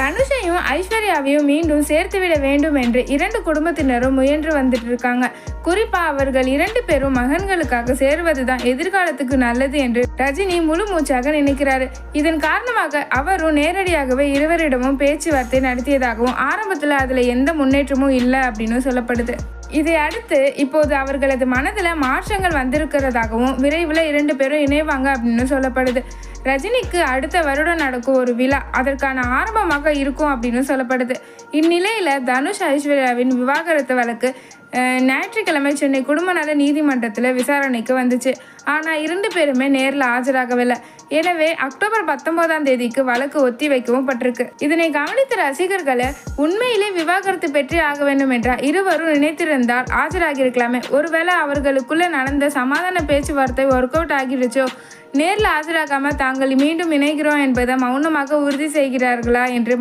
தனுஷையும் ஐஸ்வர்யாவையும் மீண்டும் சேர்த்துவிட வேண்டும் என்று இரண்டு குடும்பத்தினரும் முயன்று வந்துட்டு இருக்காங்க. குறிப்பா அவர்கள் 2 பேரும் மகன்களுக்காக சேருவதுதான் எதிர்காலத்துக்கு நல்லது என்று ரஜினி முழு மூச்சாக நினைக்கிறாரு. இதன் காரணமாக அவரும் நேரடியாகவே இருவரிடமும் பேச்சுவார்த்தை நடத்தியதாகவும் ஆரம்பத்துல அதுல எந்த முன்னேற்றமும் இல்லை அப்படின்னு சொல்லப்படுது. இதை அடுத்து இப்போது அவர்களது மனதில் மாற்றங்கள் வந்திருக்கிறதாகவும் விரைவில் 2 பேரும் இணைவாங்க அப்படின்னு சொல்லப்படுது. ரஜினிக்கு அடுத்த வருடம் நடக்கும் ஒரு விழா அதற்கான ஆரம்பமாக இருக்கும் அப்படின்னு சொல்லப்படுது. இந்நிலையில் தனுஷ் ஐஸ்வர்யாவின் விவாகரத்து வழக்கு ஞாயிற்றுக்கிழமை சென்னை குடும்ப நல நீதிமன்றத்தில் விசாரணைக்கு வந்துச்சு. ஆனால் 2 பேருமே நேரில் ஆஜராகவில்லை. எனவே அக்டோபர் 19ஆம் தேதிக்கு வழக்கு ஒத்தி வைக்கவும் பட்டிருக்கு. இதனை கவனித்த ரசிகர்களை உண்மையிலே விவாகரத்து பெற்றே ஆக வேண்டும் என்றால் இருவரும் நினைத்திருந்தால் ஆஜராகியிருக்கலாமே, ஒருவேளை அவர்களுக்குள்ள நடந்த சமாதான பேச்சுவார்த்தை ஒர்க் அவுட் ஆகிடுச்சோ, நேரில் ஆஜராகாமல் தாங்கள் மீண்டும் இணைகிறோம் என்பதை மௌனமாக உறுதி செய்கிறார்களா என்று